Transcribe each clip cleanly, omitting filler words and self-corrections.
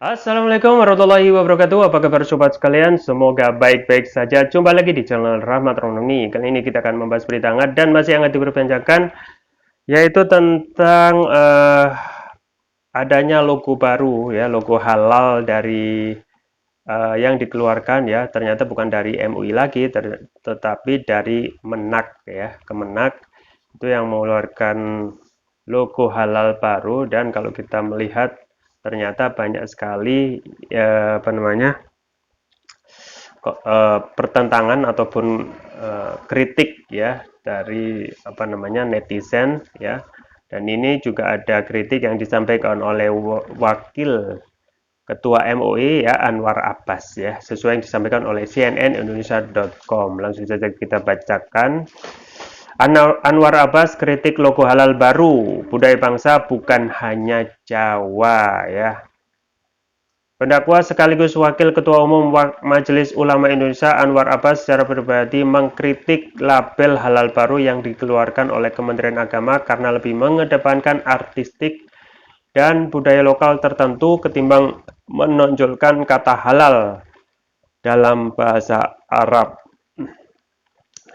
Assalamualaikum warahmatullahi wabarakatuh. Apa kabar sobat sekalian? Semoga baik-baik saja. Jumpa lagi di channel Rahmat Ronomi. Kali ini kita akan membahas berita hangat dan masih hangat diperbincangkan, yaitu tentang adanya logo baru ya, logo halal dari yang dikeluarkan ya. Ternyata bukan dari MUI lagi, tetapi dari Menak ya. Kemenak itu yang mengeluarkan logo halal baru, dan kalau kita melihat ternyata banyak sekali pertentangan ataupun kritik ya dari netizen ya. Dan ini juga ada kritik yang disampaikan oleh wakil Ketua MUI ya, Anwar Abbas ya, sesuai yang disampaikan oleh cnnindonesia.com. Langsung saja kita bacakan. Anwar Abbas kritik logo halal baru, budaya bangsa bukan hanya Jawa ya. Pendakwa sekaligus Wakil Ketua Umum Majelis Ulama Indonesia Anwar Abbas secara pribadi mengkritik label halal baru yang dikeluarkan oleh Kementerian Agama karena lebih mengedepankan artistik dan budaya lokal tertentu ketimbang menonjolkan kata halal dalam bahasa Arab.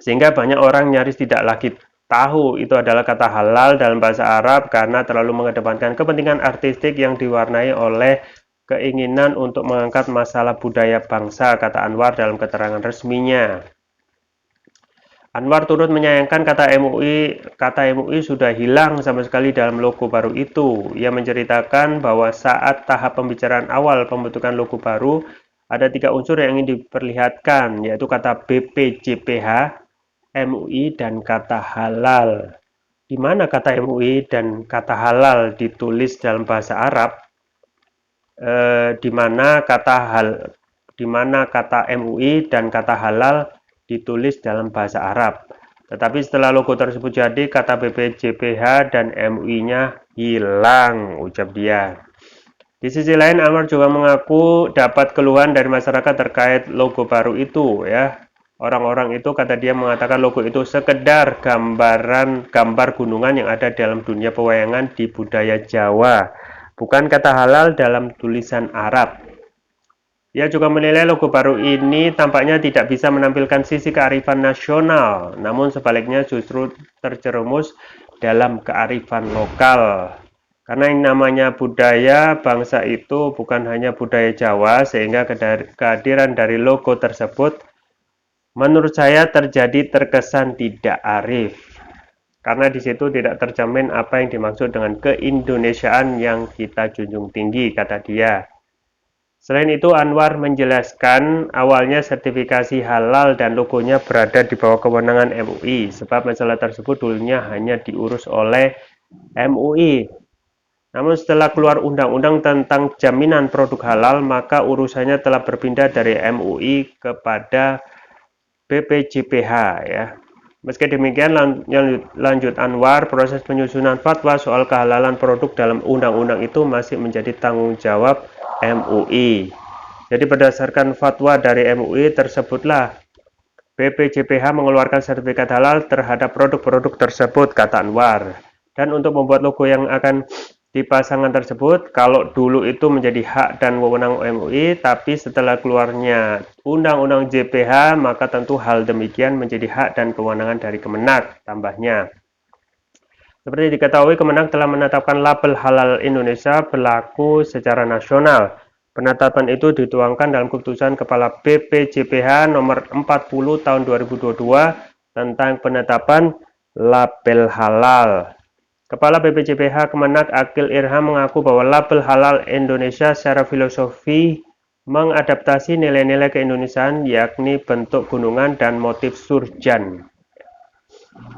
Sehingga banyak orang nyaris tidak lagi tahu itu adalah kata halal dalam bahasa Arab karena terlalu mengedepankan kepentingan artistik yang diwarnai oleh keinginan untuk mengangkat masalah budaya bangsa, kata Anwar dalam keterangan resminya. Anwar turut menyayangkan kata MUI sudah hilang sama sekali dalam logo baru itu. Ia menceritakan bahwa saat tahap pembicaraan awal pembentukan logo baru, ada 3 unsur yang ingin diperlihatkan, yaitu kata BPJPH, MUI, dan kata halal. Di mana kata MUI dan kata halal ditulis dalam bahasa Arab, di mana kata MUI dan kata halal ditulis dalam bahasa Arab. Tetapi setelah logo tersebut jadi, kata BPJPH dan MUI-nya hilang, ucap dia. Di sisi lain, Anwar juga mengaku dapat keluhan dari masyarakat terkait logo baru itu ya. Orang-orang itu, kata dia, mengatakan logo itu sekedar gambar gunungan yang ada dalam dunia pewayangan di budaya Jawa, bukan kata halal dalam tulisan Arab. Ia juga menilai logo baru ini tampaknya tidak bisa menampilkan sisi kearifan nasional, namun sebaliknya justru terjerumus dalam kearifan lokal. Karena yang namanya budaya bangsa itu bukan hanya budaya Jawa, sehingga kehadiran dari logo tersebut menurut saya terkesan tidak arif. Karena di situ tidak tercermin apa yang dimaksud dengan keindonesiaan yang kita junjung tinggi, kata dia. Selain itu, Anwar menjelaskan awalnya sertifikasi halal dan logonya berada di bawah kewenangan MUI, sebab masalah tersebut dulunya hanya diurus oleh MUI. Namun setelah keluar undang-undang tentang jaminan produk halal, maka urusannya telah berpindah dari MUI kepada BPJPH ya. Meski demikian, lanjut Anwar, proses penyusunan fatwa soal kehalalan produk dalam undang-undang itu masih menjadi tanggung jawab MUI. Jadi berdasarkan fatwa dari MUI tersebutlah BPJPH mengeluarkan sertifikat halal terhadap produk-produk tersebut, kata Anwar. Dan untuk membuat logo yang akan dipasangkan tersebut, kalau dulu itu menjadi hak dan wewenang MUI, tapi setelah keluarnya Undang-Undang JPH, maka tentu hal demikian menjadi hak dan kewenangan dari Kemenak, tambahnya. Seperti diketahui, Kemenak telah menetapkan label halal Indonesia berlaku secara nasional. Penetapan itu dituangkan dalam keputusan Kepala BPJPH nomor 40 tahun 2022 tentang penetapan label halal. Kepala BPJPH Kemenak Akil Irham mengaku bahwa label halal Indonesia secara filosofi mengadaptasi nilai-nilai keindonesiaan, yakni bentuk gunungan dan motif surjan.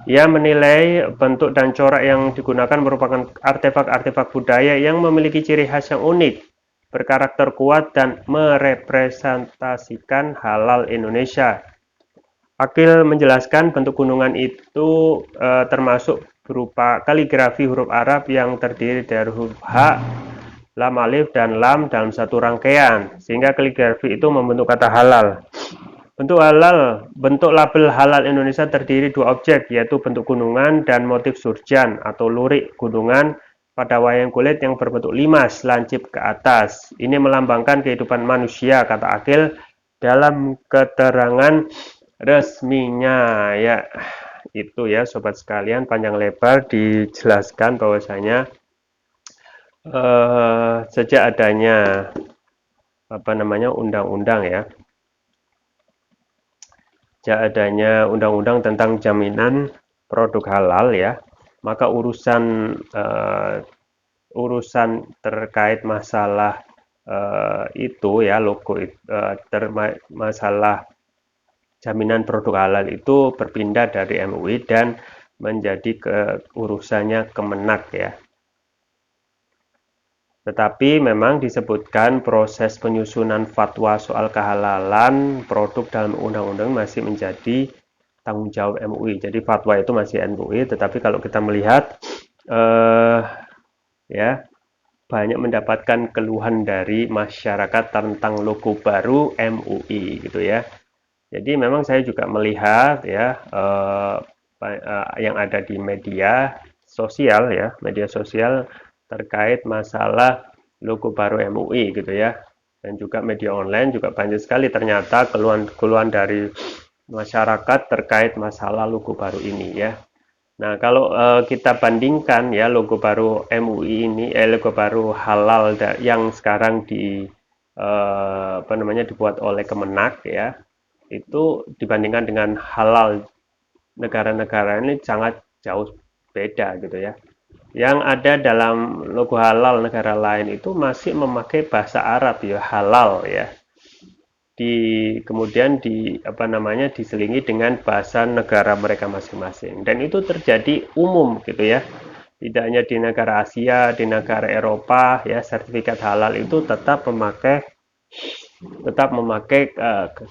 Ia menilai bentuk dan corak yang digunakan merupakan artefak-artefak budaya yang memiliki ciri khas yang unik, berkarakter kuat, dan merepresentasikan halal Indonesia. Akil menjelaskan bentuk gunungan itu termasuk berupa kaligrafi huruf Arab yang terdiri dari huruf H, lam alif, dan lam dalam satu rangkaian, sehingga kaligrafi itu membentuk kata halal. Bentuk label halal Indonesia terdiri 2 objek, yaitu bentuk gunungan dan motif surjan atau lurik gunungan pada wayang kulit yang berbentuk limas lancip ke atas. Ini melambangkan kehidupan manusia, kata Akil dalam keterangan resminya. Ya, itu ya sobat sekalian, panjang lebar dijelaskan bahwasanya sejak adanya undang-undang ya, sejak adanya undang-undang tentang jaminan produk halal ya, maka urusan terkait masalah itu ya, logo masalah jaminan produk halal itu berpindah dari MUI dan menjadi urusannya Kemenak ya. Tetapi memang disebutkan proses penyusunan fatwa soal kehalalan produk dalam undang-undang masih menjadi tanggung jawab MUI. Jadi fatwa itu masih MUI, tetapi kalau kita melihat ya, banyak mendapatkan keluhan dari masyarakat tentang logo baru MUI gitu ya. Jadi memang saya juga melihat ya yang ada di media sosial ya, media sosial terkait masalah logo baru MUI gitu ya. Dan juga media online juga banyak sekali ternyata keluhan-keluhan dari masyarakat terkait masalah logo baru ini ya. Nah, kalau kita bandingkan ya logo baru MUI ini, logo baru halal yang sekarang dibuat oleh Kemenak ya, itu dibandingkan dengan halal negara-negara ini sangat jauh beda gitu ya. Yang ada dalam logo halal negara lain itu masih memakai bahasa Arab ya, halal ya. Kemudian diselingi dengan bahasa negara mereka masing-masing. Dan itu terjadi umum gitu ya. Tidak hanya di negara Asia, di negara Eropa ya, sertifikat halal itu tetap memakai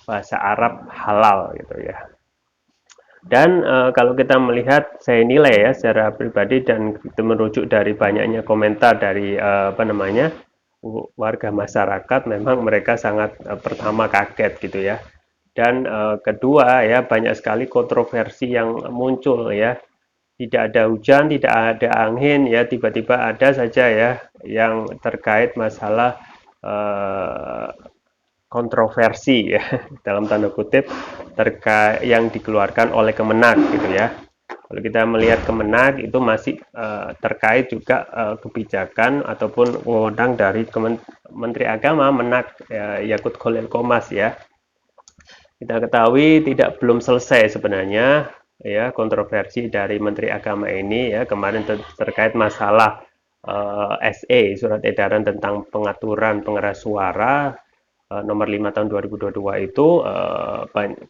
bahasa Arab halal gitu ya. Dan kalau kita melihat, saya nilai ya secara pribadi dan itu merujuk dari banyaknya komentar dari warga masyarakat, memang mereka sangat pertama kaget gitu ya. Dan kedua ya, banyak sekali kontroversi yang muncul ya. Tidak ada hujan, tidak ada angin ya, tiba-tiba ada saja ya yang terkait masalah eh, kontroversi ya dalam tanda kutip terkait yang dikeluarkan oleh Kemenak gitu ya. Kalau kita melihat Kemenak itu masih terkait juga kebijakan ataupun wewenang dari Menteri Agama Menak Yakut Khalil Qomas ya. Kita ketahui belum selesai sebenarnya ya kontroversi dari Menteri Agama ini ya, kemarin terkait masalah SE surat edaran tentang pengaturan pengeras suara nomor 5 tahun 2022 itu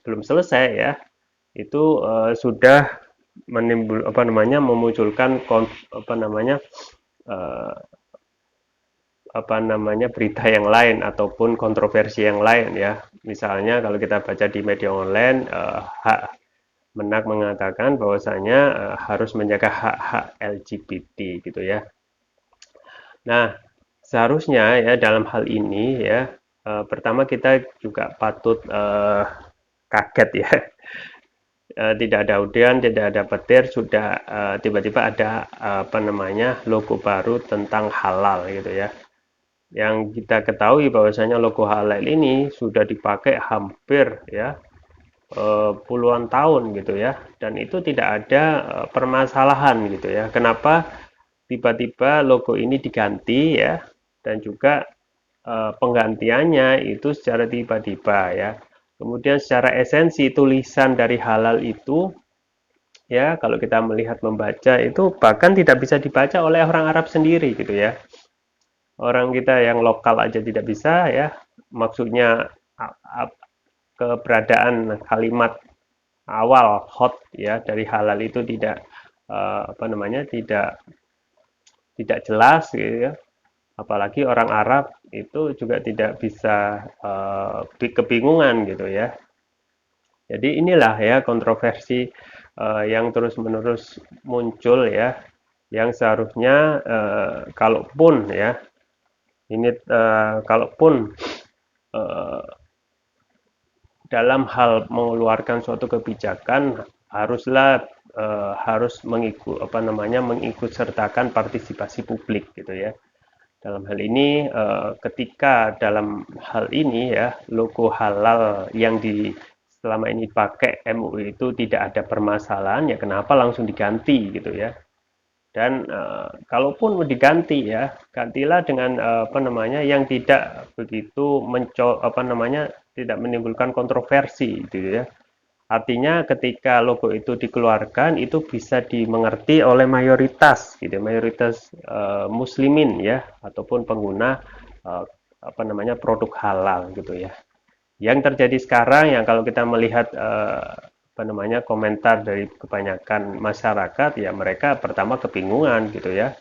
belum selesai ya. Itu sudah memunculkan uh, berita yang lain ataupun kontroversi yang lain ya. Misalnya kalau kita baca di media online, Menak mengatakan bahwasanya harus menjaga hak-hak LGBT gitu ya. Nah, seharusnya ya dalam hal ini ya, pertama kita juga patut kaget ya. Tidak ada hujan, tidak ada petir, sudah tiba-tiba ada logo baru tentang halal gitu ya. Yang kita ketahui bahwasanya logo halal ini sudah dipakai hampir ya puluhan tahun gitu ya, dan itu tidak ada permasalahan gitu ya. Kenapa tiba-tiba logo ini diganti ya, dan juga penggantiannya itu secara tiba-tiba ya. Kemudian secara esensi tulisan dari halal itu ya, kalau kita melihat membaca itu bahkan tidak bisa dibaca oleh orang Arab sendiri gitu ya. Orang kita yang lokal aja tidak bisa ya. Maksudnya keberadaan kalimat awal hot ya dari halal itu tidak tidak jelas gitu ya. Apalagi orang Arab itu juga tidak bisa kebingungan gitu ya. Jadi inilah ya kontroversi yang terus-menerus muncul ya, yang seharusnya kalaupun ya kalaupun dalam hal mengeluarkan suatu kebijakan haruslah harus mengikut sertakan partisipasi publik gitu ya. Dalam hal ini, ketika dalam hal ini ya, logo halal yang selama ini pakai MUI itu tidak ada permasalahan, ya kenapa langsung diganti gitu ya. Dan kalaupun mau diganti ya, gantilah dengan yang tidak begitu tidak menimbulkan kontroversi gitu ya. Artinya ketika logo itu dikeluarkan itu bisa dimengerti oleh mayoritas gitu, mayoritas muslimin ya ataupun pengguna produk halal gitu ya. Yang terjadi sekarang yang kalau kita melihat komentar dari kebanyakan masyarakat ya, mereka pertama kebingungan gitu ya.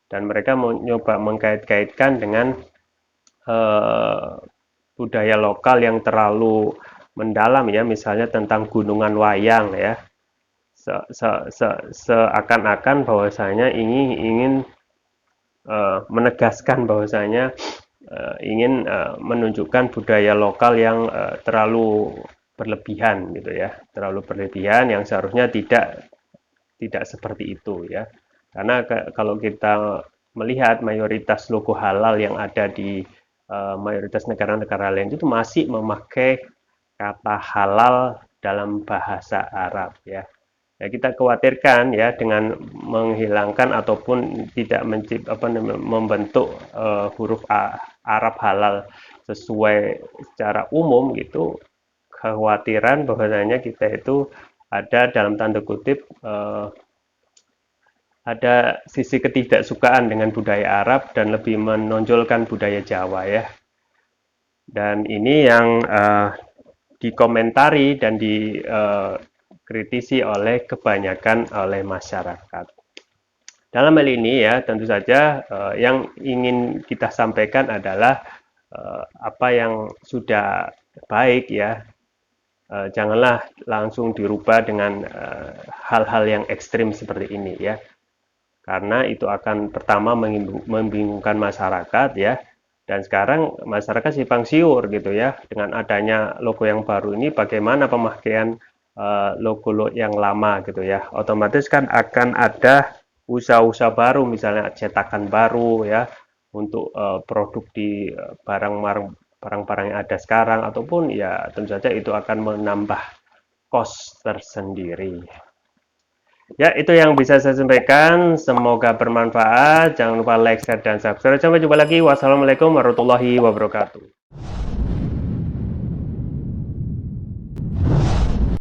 Dan mereka mencoba mengkait-kaitkan dengan budaya lokal yang terlalu mendalam ya, misalnya tentang gunungan wayang ya, seakan-akan bahwasanya ini ingin menegaskan bahwasanya ingin menunjukkan budaya lokal yang terlalu berlebihan gitu ya, terlalu berlebihan yang seharusnya tidak seperti itu ya. Karena kalau kita melihat mayoritas logo halal yang ada di mayoritas negara-negara lain itu masih memakai kata halal dalam bahasa Arab ya. Ya, kita khawatirkan ya dengan menghilangkan ataupun tidak membentuk huruf Arab halal sesuai secara umum gitu, kekhawatiran bahwasanya kita itu ada dalam tanda kutip ada sisi ketidaksukaan dengan budaya Arab dan lebih menonjolkan budaya Jawa ya. Dan ini yang dikomentari dan dikritisi oleh kebanyakan oleh masyarakat. Dalam hal ini ya tentu saja yang ingin kita sampaikan adalah apa yang sudah baik ya, janganlah langsung dirubah dengan hal-hal yang ekstrim seperti ini ya, karena itu akan pertama membingungkan masyarakat ya. Dan sekarang masyarakat simpang siur gitu ya, dengan adanya logo yang baru ini bagaimana pemakaian logo yang lama gitu ya. Otomatis kan akan ada usaha-usaha baru, misalnya cetakan baru ya untuk produk di barang-barang yang ada sekarang, ataupun ya tentu saja itu akan menambah cost tersendiri. Ya, itu yang bisa saya sampaikan. Semoga bermanfaat. Jangan lupa like, share, dan subscribe. Sampai jumpa lagi. Wassalamualaikum warahmatullahi wabarakatuh.